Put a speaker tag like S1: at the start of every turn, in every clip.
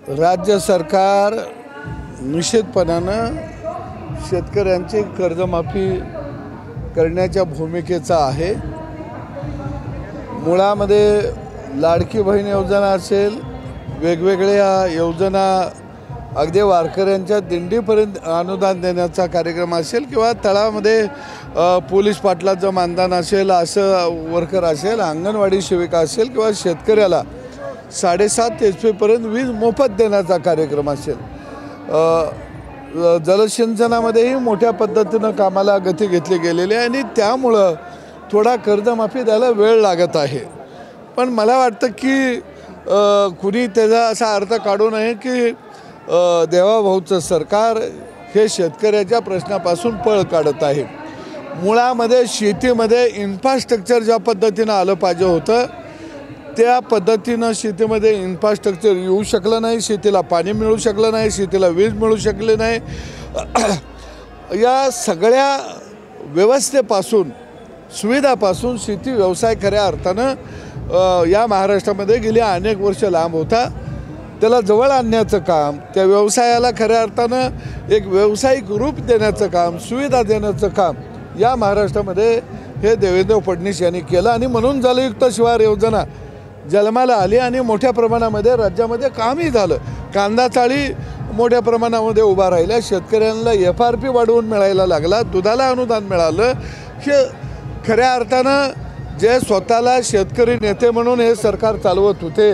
S1: राज्य सरकार निश्चितपणानं शेतकऱ्यांची कर्जमाफी करण्याच्या भूमिकेचा आहे। मुळामध्ये लाडकी बहीण योजना असेल, वेगवेगळ्या योजना, अगदी वारकऱ्यांच्या दिंडीपर्यंत अनुदान देण्याचा कार्यक्रम असेल किंवा तळामध्ये पोलीस पाटलाचं मानधन असेल, असं वर्कर असेल, अंगणवाडी सेविका असेल किंवा शेतकऱ्याला 7.5 HP पर्यंत वीज मोफत देण्याचा कार्यक्रम असेल, जलसिंचनामध्येही मोठ्या पद्धतीनं कामाला गती घेतली गेलेली आहे आणि त्यामुळं थोडा कर्जमाफी द्यायला वेळ लागत आहे। पण मला वाटतं की कुणी त्याचा असा अर्थ काढू नये की देवाभाऊचं सरकार हे शेतकऱ्याच्या प्रश्नापासून पळ काढत आहे। मुळामध्ये शेतीमध्ये इन्फ्रास्ट्रक्चर ज्या पद्धतीनं आलं पाहिजे होतं त्या पद्धतीनं शेतीमध्ये इन्फ्रास्ट्रक्चर येऊ शकलं नाही, शेतीला पाणी मिळू शकलं नाही, शेतीला वीज मिळू शकली नाही। या सगळ्या व्यवस्थेपासून, सुविधापासून शेती व्यवसाय खऱ्या अर्थानं या महाराष्ट्रामध्ये गेली अनेक वर्ष लांब होता। त्याला जवळ आणण्याचं काम, त्या व्यवसायाला खऱ्या अर्थानं एक व्यावसायिक रूप देण्याचं काम, सुविधा देण्याचं काम या महाराष्ट्रामध्ये हे देवेंद्र फडणवीस यांनी केलं आणि म्हणून जलयुक्त शिवार योजना जन्माला आली आणि मोठ्या प्रमाणामध्ये राज्यामध्ये कामही झालं। कांदा चाळी मोठ्या प्रमाणामध्ये उभा राहिल्या, शेतकऱ्यांना FRP वाढवून मिळायला लागला, दुधाला अनुदान मिळालं। हे खऱ्या अर्थानं जे स्वतःला शेतकरी नेते म्हणून हे सरकार चालवत होते,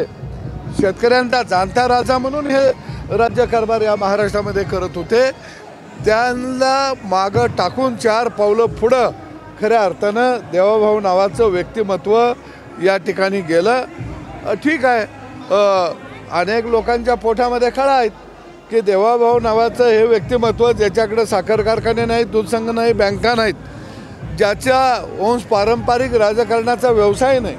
S1: शेतकऱ्यांचा जाणता राजा म्हणून हे राज्यकारभार या महाराष्ट्रामध्ये करत होते, त्यांना मागं टाकून 4 पावलं पुढं खऱ्या अर्थानं देवाभाऊ नावाचं व्यक्तिमत्व या ठिकाणी गेलं। ठीक आहे, अनेक लोकांच्या पोटामध्ये खळा आहेत की देवाभाऊ नावाचं हे व्यक्तिमत्व ज्याच्याकडे साखर कारखाने नाहीत, दूध संघ नाही, बँका नाहीत, ज्याच्या वंश पारंपरिक राजकारणाचा व्यवसाय नाही,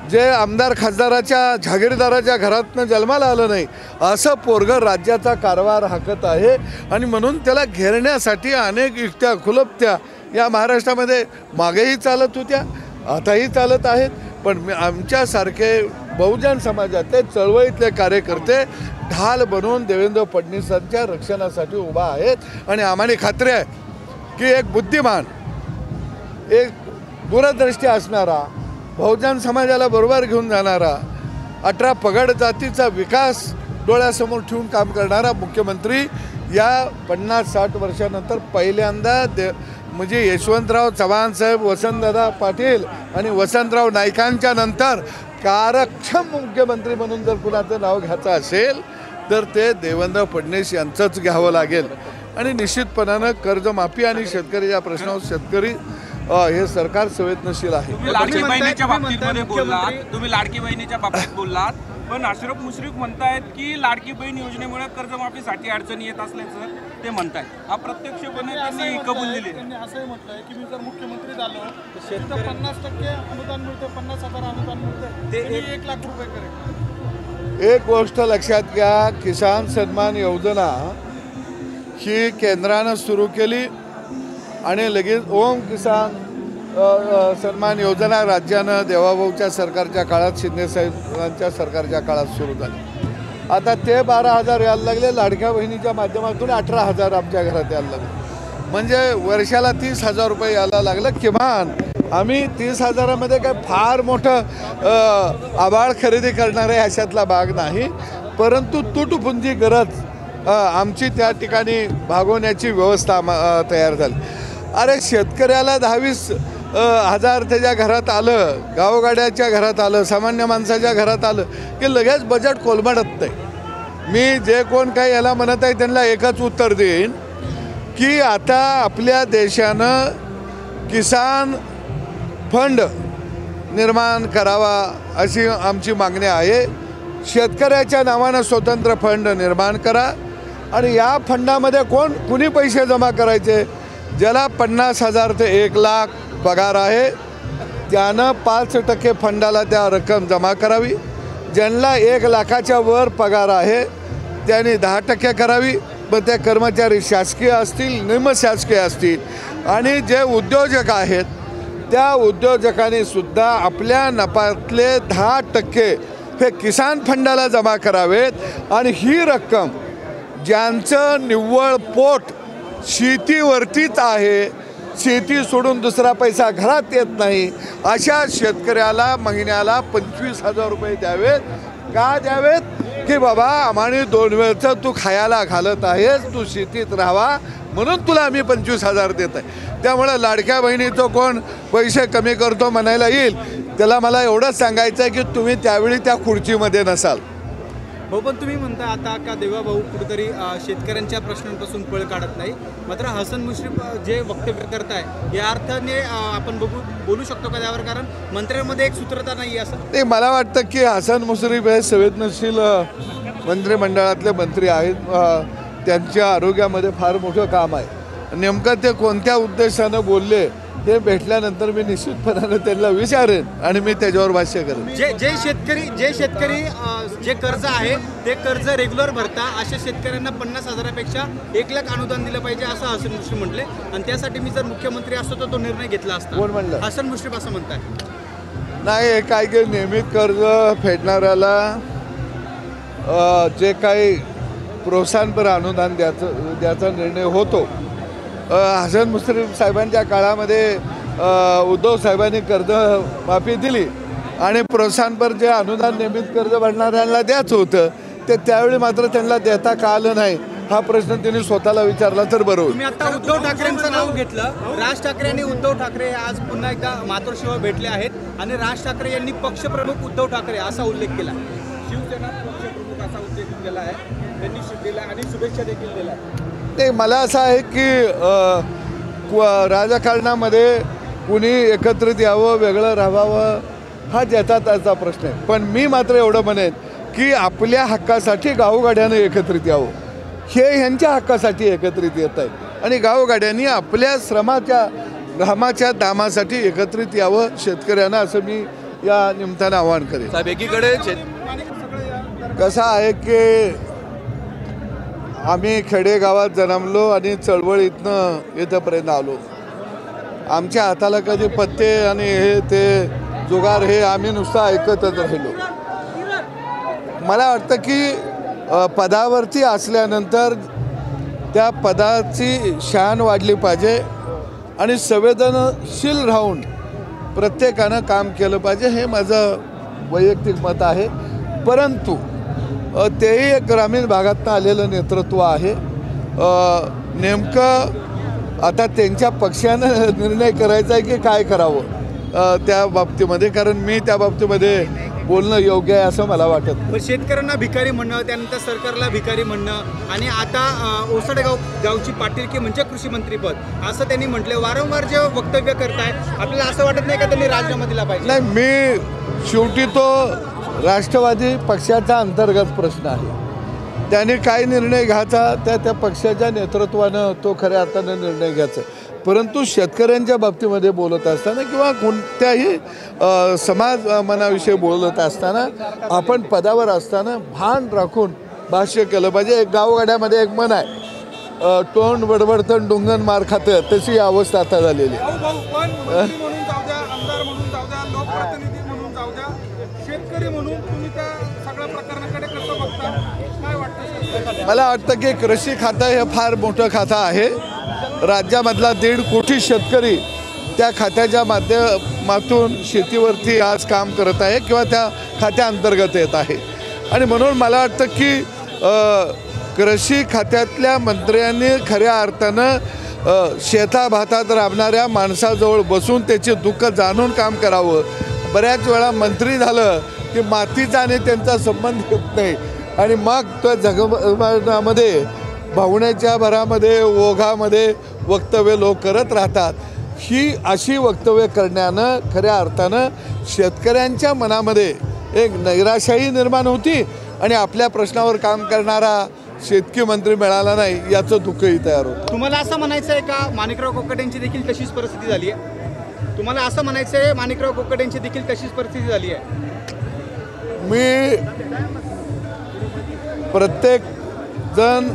S1: जे आमदार खासदाराच्या जहागीरदाराच्या घरातनं जन्माला आलं नाही, असं पोरगं राज्याचा कारभार हाकत आहे। आणि म्हणून त्याला घेरण्यासाठी अनेक युक्त्या खुलपत्या या महाराष्ट्रामध्ये मागेही चालत होत्या, आताही चालत आहेत। पण आमच्यासारखे बहुजन समाजातले चळवळीतले कार्यकर्ते ढाल बनवून देवेंद्र फडणवीसांच्या रक्षणासाठी उभा आहेत आणि आम्हाला खात्री आहे की एक बुद्धिमान, एक दूरदृष्टी असणारा, बहुजन समाजाला बरोबर घेऊन जाणारा, 18 पगड जातीचा विकास डोळ्यासमोर ठेवून काम करणारा मुख्यमंत्री या 50-60 वर्षानंतर पहिल्यांदा म्हणजे यशवंतराव चव्हाण साहेब, वसंतदादा पाटील आणि वसंतराव नाईकांच्या नंतर कार्यक्षम मुख्यमंत्री म्हणून जर कुणाचं नाव घ्यायचं असेल तर ते देवेंद्र फडणवीस यांचंच घ्यावं लागेल। आणि निश्चितपणानं कर्जमाफी आणि शेतकऱ्याच्या प्रश्नावर शेतकरी हे सरकार संवेदनशील आहे।
S2: तुम्ही लाडकी बहिणीच्या बाबतीत बोललात, पण अशरफ मुश्रीफ म्हणतायत की लाडकी बहीण योजनेमुळे कर्जमाफीसाठी अडचणी येत असल्याचं ते म्हणतायत। हा प्रत्यक्षपणे त्यांनी कबूल दिली।
S3: त्यांनी असंही म्हटलंय की मी जर मुख्यमंत्री झालो तर 50% अनुदान मिळतं, 50,000 अनुदान मिळतं, ते 1 लाख रुपये करेल।
S1: एक गोष्ट लक्षात घ्या, किसान सन्मान योजना ही केंद्रानं सुरू केली आणि लगेच ओम किसान सन्मान योजना राज्यानं देवाभाऊच्या सरकारच्या काळात, शिंदेसाहेबांच्या सरकारच्या काळात सुरू झाली। आता ते 12,000 यायला लागले, लाडक्या बहिणीच्या माध्यमातून 18,000 आमच्या घरात यायला लागले, म्हणजे वर्षाला 30,000 रुपये यायला लागलं। किमान आम्ही 30,000मध्ये काय फार मोठं आभाळ खरेदी करणारे अशातला भाग नाही, परंतु तुटपुंजी गरज आमची त्या ठिकाणी भागवण्याची व्यवस्था तयार झाली। अरे शेतकऱ्याला 10-20,000 त्याच्या घरात आलं, गावगाड्याच्या घरात आलं, सामान्य माणसाच्या घरात आलं की लगेच बजेट कोलमडत नाही। मी जे कोण काही याला म्हणत आहे त्यांना एकच उत्तर देईन की आता आपल्या देशानं किसान फंड निर्माण करावा अशी आमची मागणी आहे। शेतकऱ्याच्या नावानं स्वतंत्र फंड निर्माण करा आणि या फंडामध्ये कुणी पैसे जमा करायचे? ज्याला 50,000 ते 1 लाख पगार आहे त्यानं 5% फंडाला त्या रक्कम जमा करावी, ज्यांना 1 लाखाच्या वर पगार आहे त्यांनी 10% करावी। मग ते कर्मचारी शासकीय असतील, निमशासकीय असतील आणि जे उद्योजक आहेत त्या उद्योजकांनी सुद्धा आपल्या नफातले 10% हे किसान फंडाला जमा करावेत आणि ही रक्कम ज्यांचं निव्वळ पोट शेतीवरतीच आहे, शेती सोडून दुसरा पैसा घरात येत नाही, अशा शेतकऱ्याला महिन्याला 25,000 रुपये द्यावेत. का द्यावेत? की बाबा आम्हाला 2 वेळचं तू खायला घालत आहेस, तू शेतीत राहावा म्हणून तुला आम्ही 25,000 देत आहे. त्यामुळं लाडक्या बहिणीचं कोण पैसे कमी करतो म्हणायला येईल, त्याला मला एवढंच सांगायचं आहे की तुम्ही त्यावेळी त्या खुर्चीमध्ये नसाल.
S4: हो, पण तुम्ही म्हणता आता का देवाभाऊ कुठेतरी शेतकऱ्यांच्या प्रश्नांपासून पळ काढत नाही, मात्र हसन मुश्रीफ जे वक्तव्य करताय या अर्थाने आपण बोलू शकतो का त्यावर? कारण मंत्र्यांमध्ये एक सूत्रता नाही असं
S1: नाही. मला वाटतं की हसन मुश्रीफ हे संवेदनशील मंत्रिमंडळातले मंत्री आहेत. त्यांच्या आरोग्यामध्ये फार मोठं काम आहे. नेमकं ते कोणत्या उद्देशानं बोलले ते भेटल्यानंतर मी निश्चितपणानं त्यांना विचारेन आणि मी त्याच्यावर भाष्य करेन.
S4: जे शेतकरी जे कर्ज आहे ते कर्ज रेग्युलर भरता अशा शेतकऱ्यांना 50,000पेक्षा 1 लाख अनुदान दिलं पाहिजे असं हसन मुश्रीफ म्हटले. आणि त्यासाठी मी जर मुख्यमंत्री असतो तर तो निर्णय घेतला असता.
S1: कोण म्हणलं?
S4: हसन मुश्रीफ असं म्हणताय.
S1: नाही, हे काय की नियमित कर्ज फेडणाऱ्याला जे काही प्रोत्साहनपर अनुदान द्यायचा निर्णय होतो. हसन मुश्रीफ साहेबांच्या काळामध्ये उद्धव साहेबांनी कर्ज माफी दिली आणि प्रोत्साहनपर जे अनुदान नियमित कर्ज भरणाऱ्यांना द्यायचं होतं ते त्यावेळी मात्र त्यांना देता का आलं नाही हा प्रश्न त्यांनी स्वतःला विचारला तर बरोबर.
S4: तुम्ही आता उद्धव ठाकरेंचं नाव घेतलं. राज ठाकरे आणि उद्धव ठाकरे आज पुन्हा एकदा मातोश्रीवर भेटले आहेत आणि राज ठाकरे यांनी पक्षप्रमुख उद्धव ठाकरे असा उल्लेख केला.
S2: शिवसेना पक्षप्रमुख असा उल्लेख केला आहे त्यांनी दिला आणि शुभेच्छा देखील दिल्या.
S1: ते मला असं आहे की राजकारणामध्ये कुणी एकत्रित यावं, वेगळं राहावं हा ज्याचा त्याचा प्रश्न आहे. पण मी मात्र एवढं म्हणेन की आपल्या हक्कासाठी गावगाड्यानं एकत्रित यावं. हे ह्यांच्या हक्कासाठी एकत्रित येत आहेत आणि गावगाड्यांनी आपल्या श्रमाच्या घामाच्या दामासाठी एकत्रित यावं शेतकऱ्यांना, असं मी या निमित्तानं आवाहन करेन.
S5: साहेब, एकीकडे
S1: कसं आहे की आम्ही खेडेगावात जन्मलो आणि चळवळीतनं इथंपर्यंत आलो. आमच्या हाताला कधी पत्ते आणि हे ते जुगार हे आम्ही नुसतं ऐकतच राहिलो. मला वाटतं की पदावरती असल्यानंतर त्या पदाची शान वाढली पाहिजे आणि संवेदनशील राहून प्रत्येकानं काम केलं पाहिजे, हे माझं वैयक्तिक मत आहे. परंतु तेही एक ग्रामीण भागातनं आलेलं नेतृत्व आहे. नेमकं आता त्यांच्या पक्षानं निर्णय करायचा आहे की काय करावं त्या बाबतीमध्ये, कारण मी त्या बाबतीमध्ये बोलणं योग्य आहे असं मला वाटत नाही.
S4: पण शेतकऱ्यांना भिकारी म्हणणं, त्यानंतर सरकारला भिकारी म्हणणं आणि आता ओसडगाव गावची पाटीलकी म्हणजे कृषी मंत्रीपद असं त्यांनी म्हटलं. वारंवार जे वक्तव्य करताय आपल्याला असं वाटत नाही का त्यांनी राजीनामा दिला पाहिजे?
S1: नाही, मी शेवटी तो राष्ट्रवादी पक्षाचा अंतर्गत प्रश्न आहे. त्याने काय निर्णय घ्यायचा त्या पक्षाच्या नेतृत्वानं तो खऱ्या अर्थानं निर्णय घ्यायचा. परंतु शेतकऱ्यांच्या बाबतीमध्ये बोलत असताना किंवा कोणत्याही समाज मनाविषयी बोलत असताना आपण पदावर असताना भान राखून भाष्य केलं पाहिजे. एक गावगाड्यामध्ये एक मन आहे, तोंड बडबडतं डोंगण मार खातं, तशी अवस्था आता झालेली आहे.
S3: शेतकरी म्हणून तुम्ही त्या सगळ्या प्रकरणाकडे कसं बघता, काय वाटतं?
S1: मला वाटतं की कृषी खातं हे फार मोठं खातं आहे. राज्यामधला 1.5 कोटी शेतकरी त्या खात्याच्या माध्यमातून शेतीवरती आज काम करत आहे किंवा त्या खात्याअंतर्गत येत आहे. आणि म्हणून मला वाटतं की कृषी खात्यातल्या मंत्र्यांनी खऱ्या अर्थानं शेताभातात राबणाऱ्या माणसाजवळ बसून त्याचे दुःख जाणून काम करावं. बऱ्याच वेळा मंत्री झालं की मातीचा आणि त्यांचा संबंध येत नाही आणि मग तो जगमामध्ये भावण्याच्या भरामध्ये ओघामध्ये वक्तव्य लोक करत राहतात. ही अशी वक्तव्य करण्यानं खऱ्या अर्थानं शेतकऱ्यांच्या मनामध्ये एक नैराशाही निर्माण होती आणि आपल्या प्रश्नावर काम करणारा शेतकी मंत्री मिळाला नाही याचं दुःखही तयार होतं.
S4: तुम्हाला असं म्हणायचं आहे का माणिकराव कोकाटेंची देखील तशीच परिस्थिती झाली आहे? तुम्हाला असं म्हणायचं आहे माणिकराव कोकाटेंची देखील तशीच परिस्थिती झाली आहे?
S1: मी प्रत्येक जण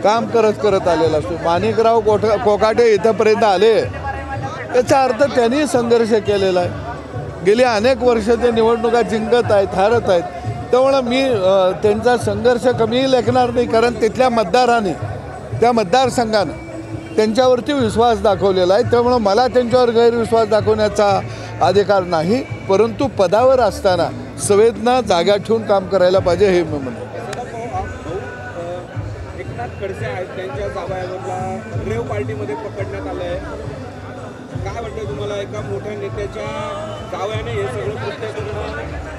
S1: काम करत आलेला असतो. माणिकराव कोकाटे इथंपर्यंत आले याचा अर्थ त्यांनी संघर्ष केलेला आहे. गेली अनेक वर्ष ते निवडणुका जिंकत आहेत, हारत आहेत. त्यामुळं मी त्यांचा संघर्ष कमी लेखणार नाही, कारण तिथल्या मतदारांनी, त्या मतदारसंघानं त्यांच्यावरती विश्वास दाखवलेला आहे. त्यामुळं मला त्यांच्यावर गैरविश्वास दाखवण्याचा अधिकार नाही, परंतु पदावर असताना संवेदना जागा ठेवून काम करायला पाहिजे हे मी म्हणतो.
S4: एकनाथ खडसे आहेत, त्यांच्या जावयावरला रेव पार्टीमध्ये पकडण्यात आलं आहे. काय वाटतं तुम्हाला, एका मोठ्या नेत्याच्या जावयाने हे सगळं कृत्य करणं,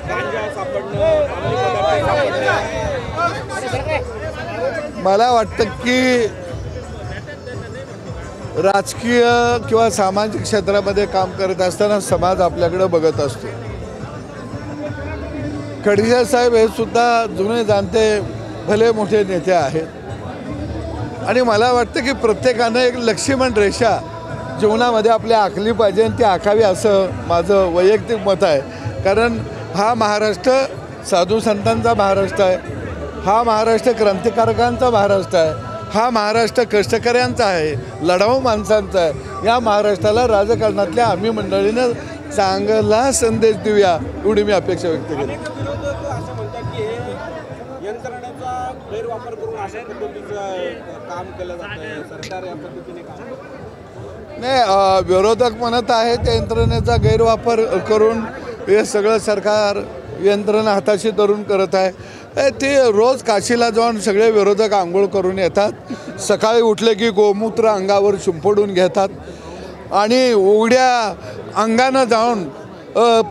S4: गांजा सापडणं, अंमली पदार्थ सापडणं?
S1: मला वाटतं की राजकीय किंवा सामाजिक क्षेत्रामध्ये काम करत असताना समाज आपल्याकडे बघत असतो. खडसे साहेब हे सुद्धा जुने जाणते भले मोठे नेते आहेत आणि मला वाटतं की प्रत्येकानं एक लक्ष्मण रेषा जीवनामध्ये आपल्या आखली पाहिजे आणि ती आखावी असं माझं वैयक्तिक मत आहे. कारण हा महाराष्ट्र साधू संतांचा महाराष्ट्र आहे, हा महाराष्ट्र क्रांतिकारकांचा महाराष्ट्र आहे, हा महाराष्ट्र कष्टकऱ्यांचा आहे, लढाऊ माणसांचा आहे. या महाराष्ट्राला राजकारणातल्या आम्ही मंडळीनं चांगला संदेश देऊया एवढी मी अपेक्षा व्यक्त केली.
S4: असं म्हणतात की हे यंत्रणेचा गैरवापर करून अशा पद्धतीचं काम केलं जातं, सरकार या पद्धतीने काम करतं.
S1: नाही, विरोधक म्हणत आहे त्या यंत्रणेचा गैरवापर करून हे सगळं सरकार यंत्रणा हाताशी धरून करत आहे. ते रोज काशीला जाऊन सगळे विरोधक आंघोळ करून येतात, सकाळी उठले की गोमूत्र अंगावर शिंपडून घेतात आणि उघड्या अंगानं जाऊन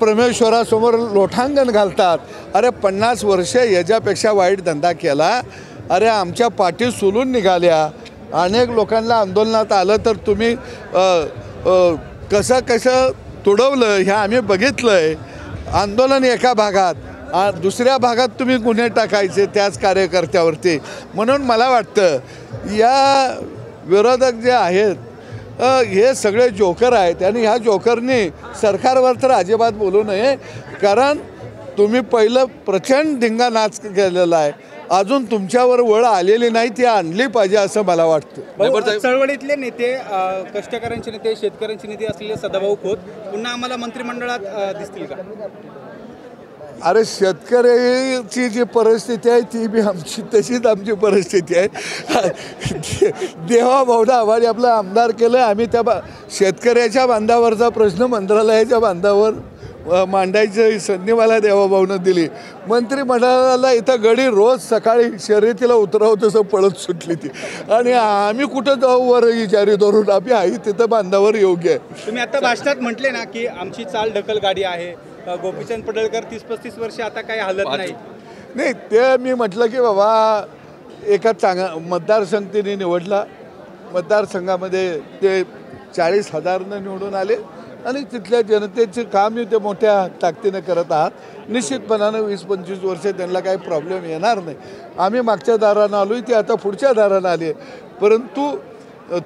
S1: परमेश्वरासमोर लोटांगण घालतात. अरे 50 वर्षे याच्यापेक्षा वाईट धंदा केला, अरे आमच्या पाठी सोलून निघाल्या, अनेक लोकांना आंदोलनात आलं तर तुम्ही कसं तुडवलं हे आम्ही बघितलं आहे. आंदोलन एका भागात, दुसऱ्या भागात तुम्ही गुन्हे टाकायचे त्याच कार्यकर्त्यावरती. म्हणून मला वाटतं या विरोधक जे आहेत हे सगळे जोकर आहेत आणि ह्या जोकरनी सरकारवर तर अजिबात बोलू नये, कारण तुम्ही पहिलं प्रचंड धिंगा नाच केलेला आहे, अजून तुमच्यावर वळ आलेली नाही, ती आणली पाहिजे असं मला वाटतं.
S4: चळवळीतले नेते, कष्टकऱ्यांचे नेते, शेतकऱ्यांचे नेते असलेले सदाभाऊ खोत पुन्हा आम्हाला मंत्रिमंडळात दिसतील का?
S1: अरे शेतकऱ्याची जी परिस्थिती आहे ती बी आमची तशीच आमची परिस्थिती आहे. देवाभाऊला आम्हाला आपलं आमदार केलं, आम्ही त्या शेतकऱ्याच्या बांधावरचा प्रश्न मंत्रालयाच्या बांधावर मांडायची संधी मला देवाभाऊनं दिली. मंत्रिमंडळाला इथं गडी रोज सकाळी शर्यतीला उतरावं तसं पळत सुटली ती, आणि आम्ही कुठं जाऊ वर विचारी धरून, आम्ही आई तिथं बांधावर योग्य आहे.
S4: तुम्ही आता भाषणात म्हटले ना की आमची चाल ढकल गाडी आहे, गोपीचंद पडळकर 30-35 वर्षे आता काही हालत नाही.
S1: ते मी म्हटलं की बाबा एका मतदारसंघ तिने निवडला, मतदारसंघामध्ये ते 40,000 निवडून आले आणि तिथल्या जनतेचे काम ते मोठ्या ताकदीनं करत आहात. निश्चितपणानं 20-25 वर्षे त्यांना काही प्रॉब्लेम येणार नाही. आम्ही मागच्या दारानं आलो आहे, ती आता पुढच्या दारानं आली आहे. परंतु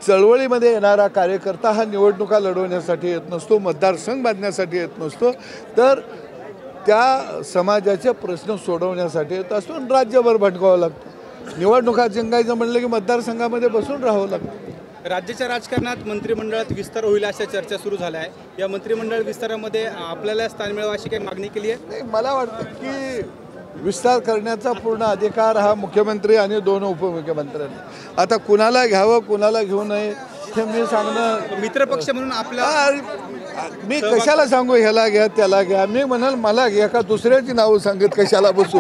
S1: चळवळीमध्ये येणारा कार्यकर्ता हा निवडणुका लढवण्यासाठी येत नसतो, मतदारसंघ बांधण्यासाठी येत नसतो, तर त्या समाजाचे प्रश्न सोडवण्यासाठी येत असतो आणि राज्यभर भटकावं लागतं. निवडणुका जिंकायचं म्हणलं की मतदारसंघामध्ये बसून राहावं लागतं.
S4: राज्याच्या राजकारणात मंत्रिमंडळात विस्तार होईल अशा चर्चा सुरू झाल्या आहे. या मंत्रिमंडळ विस्तारामध्ये आपल्याला स्थान मिळावं अशी काही मागणी केली आहे?
S1: नाही, मला वाटतं की विस्तार करण्याचा पूर्ण अधिकार हा मुख्यमंत्री आणि 2 उपमुख्यमंत्र्यांनी. आता कुणाला घ्यावं कुणाला घेऊ नये हे मी सांगणं,
S4: मित्रपक्ष म्हणून आपला
S1: मी कशाला सांगू ह्याला घ्या त्याला घ्या, मी म्हणाल मला घ्या का दुसऱ्याची नावं सांगत कशाला बसू.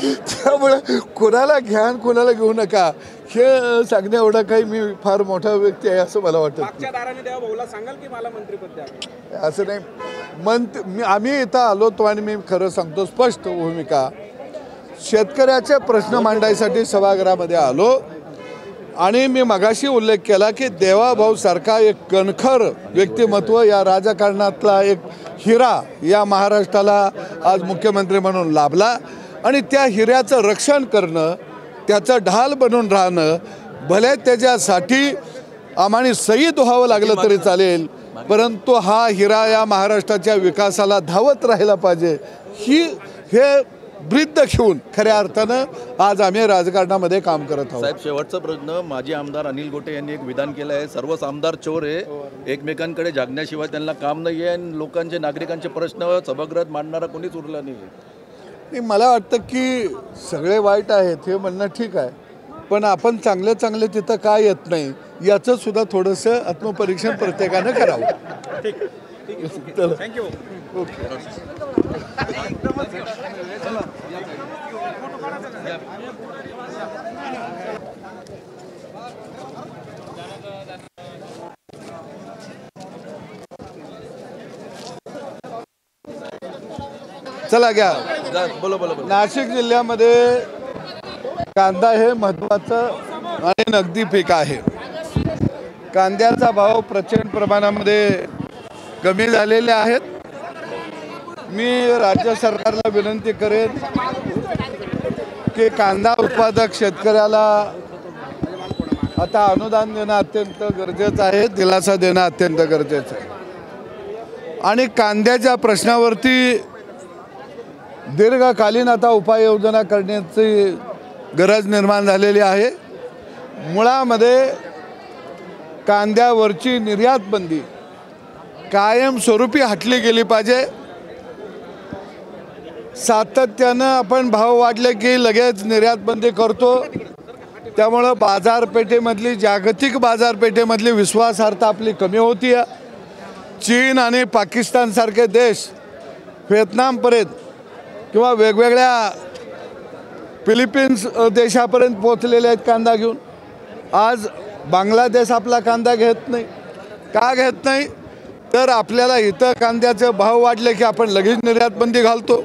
S1: त्यामुळे कुणाला घ्या आणि कुणाला घेऊ नका हे सांगण्या एवढा काही मी फार मोठा व्यक्ती आहे असं मला वाटतं.
S4: मागच्या दाराने देवा भाऊला सांगाल की मला मंत्रिपद द्या
S1: असं नाही. आम्ही इथं आलो तो आणि मी खरं सांगतो स्पष्ट भूमिका, शेतकऱ्याचे प्रश्न मांडायसाठी सभागृहामध्ये आलो आणि मी मगाशी उल्लेख केला की देवाभाऊ सारखा एक कणखर व्यक्तिमत्व, या राजकारणातला एक हिरा या महाराष्ट्राला आज मुख्यमंत्री म्हणून लाभला आणि त्या हिऱ्याचं रक्षण करणं, त्याचं ढाल बनून राहणं, भले त्याच्यासाठी आम्हाला शहीद व्हावं लागलं तरी चालेल, परंतु हा हिरा या महाराष्ट्राच्या विकासाला धावत राहिला पाहिजे, हे ब्रीद घेऊन खऱ्या अर्थानं आज आम्ही राजकारणामध्ये काम करत आहोत.
S5: साहेब, शेवटचा प्रश्न. माजी आमदार अनिल गोटे यांनी एक विधान केलं आहे, सर्वच आमदार चोर आहे, एकमेकांकडे जागण्याशिवाय त्यांना काम नाही आहे आणि लोकांचे नागरिकांचे प्रश्न सभागृहात मांडणारा कोणीच उरला नाही आहे.
S1: मला वाटतं की सगळे वाईट आहेत हे म्हणणं ठीक आहे, पण आपण चांगले चांगले तिथं का येत नाही याचं सुद्धा थोडंसं आत्मपरीक्षण प्रत्येकानं करावं.
S4: थँक्यू.
S1: चला घ्या.
S5: बोला बोला बोला.
S1: नाशिक जिल्ह्यामध्ये कांदा हे महत्त्वाचं आणि नगदी पीक आहे. कांद्याचा भाव प्रचंड प्रमाणामध्ये कमी झालेले आहेत. मी राज्य सरकारला विनंती करेन की कांदा उत्पादक शेतकऱ्याला आता अनुदान देणं अत्यंत गरजेचं आहे, दिलासा देणं अत्यंत गरजेचं आहे. आणि कांद्याच्या प्रश्नावरती दीर्घकालीन आता उपाययोजना करण्याची गरज निर्माण झालेली आहे. मुळामध्ये कांद्यावरची निर्यात बंदी कायमस्वरूपी हटली गेली पाहिजे. सातत्यानं आपण भाव वाढले की लगेच निर्यात बंदी करतो, त्यामुळं बाजारपेठेमधली जागतिक बाजारपेठेमधली विश्वासार्हता आपली कमी होती आहे. चीन आणि पाकिस्तानसारखे देश व्हिएतनामपर्यंत किंवा वेगवेगळ्या फिलिपिन्स देशापर्यंत पोचलेले आहेत कांदा घेऊन. आज बांगलादेश आपला कांदा घेत नाही. का घेत नाही तर आपल्याला इथं कांद्याचे भाव वाढले की आपण लगेच निर्यात बंदी घालतो.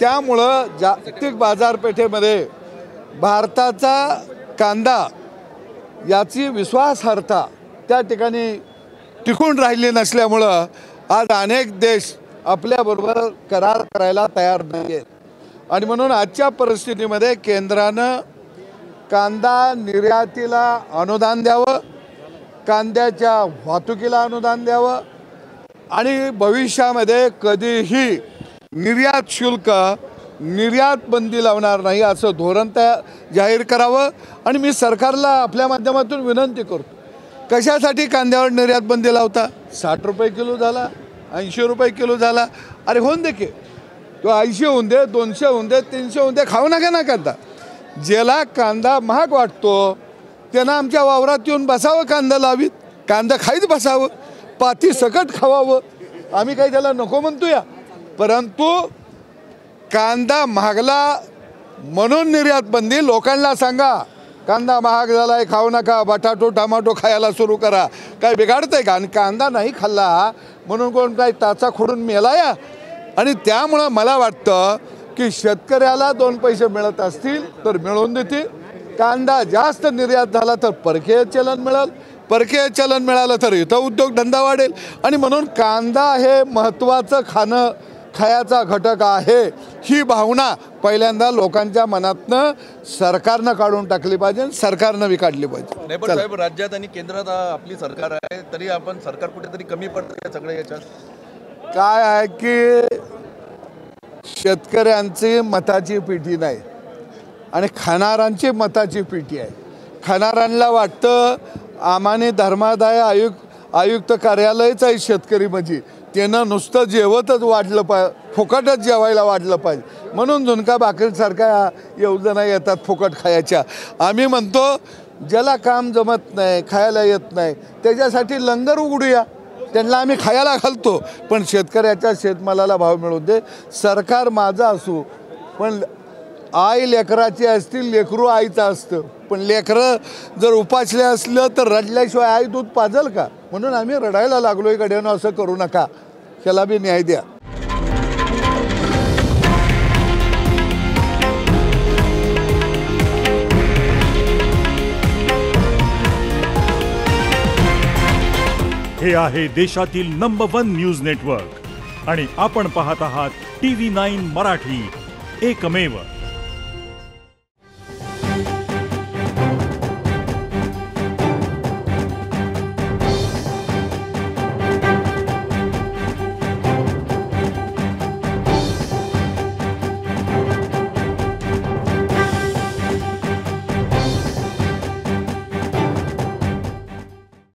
S1: त्यामुळं जागतिक बाजारपेठेमध्ये भारताचा कांदा याची विश्वासार्हता त्या ठिकाणी टिकून राहिली नसल्यामुळं आज अनेक देश आपल्याबरोबर करार करायला तयार नाही आहेत. आणि म्हणून आजच्या परिस्थितीमध्ये केंद्रानं कांदा निर्यातीला अनुदान द्यावं, कांद्याच्या वाहतुकीला अनुदान द्यावं आणि भविष्यामध्ये कधीही निर्यात शुल्क निर्यात बंदी लावणार नाही असं धोरण जाहीर करावं. आणि मी सरकारला आपल्या माध्यमातून विनंती करतो, कशासाठी कांद्यावर निर्यात बंदी लावता? 60 रुपये किलो झाला, 80 रुपये किलो झाला, अरे होऊन दे की तो 80 होऊन दे, 200 होऊन दे, 300 होऊन दे, खाऊ नका ना कांदा. ज्याला कांदा महाग वाटतो त्यानं आमच्या वावरात येऊन बसावं, कांदा लावीत, कांदा खाईत बसावं, पाती सकट खावावं. आम्ही काही त्याला नको म्हणतो या, परंतु कांदा महागला म्हणून निर्यात बंदी. लोकांना सांगा कांदा महाग झाला आहे, खाऊ नका, बटाटो टमाटो खायला सुरू करा, काय बिघाडतंय का? आणि कांदा नाही खाल्ला म्हणून कोण काय टाचा खोडून मेला या? आणि त्यामुळं मला वाटतं की शेतकऱ्याला 2 पैसे मिळत असतील तर मिळवून देतील. कांदा जास्त निर्यात झाला तर परकीय चलन मिळेल, परकीय चलन मिळालं तर इथं उद्योगधंदा वाढेल. आणि म्हणून कांदा हे महत्त्वाचं खायचा घटक आहे, ही भावना पहिल्यांदा लोकांच्या मनातनं सरकारनं काढून टाकली पाहिजे, सरकारनं बी काढली पाहिजे.
S5: नाही पण साहेब, राज्यात आणि केंद्रात आपली सरकार आहे, तरी आपण सरकार कुठेतरी कमी पडतं सगळ्या याच्यात.
S1: काय आहे की शेतकऱ्यांची मताची पिढी नाही आणि खाणाऱ्यांची मताची पिढी आहे. खाणाऱ्यांना वाटतं आम्हाने धर्मादाय आयुक्त कार्यालयच आहे शेतकरी म्हणजे, त्यानं नुसतं जेवतच वाढलं पाहिजे, फुकटच जेवायला वाढलं पाहिजे म्हणून झुणका भाकरीसारख्या योजना येतात फुकट खायच्या. आम्ही म्हणतो ज्याला काम जमत नाही, खायला येत नाही, त्याच्यासाठी लंगर उघडूया, त्यांना आम्ही खायला घालतो, पण शेतकऱ्याच्या शेतमालाला भाव मिळून दे. सरकार माझं असू पण आई लेकराची असतील, लेकरू आईचं असतं, पण लेकरं जर उपासले असलं तर रडल्याशिवाय आई दूध पाजल का? म्हणून आम्ही रडायला लागलोय गड्यानं, असं करू नका, त्याला बी न्याय द्या.
S6: हे आहे देशातील नंबर 1 न्यूज नेटवर्क आणि आपण पाहत आहात TV9 मराठी, एकमेव.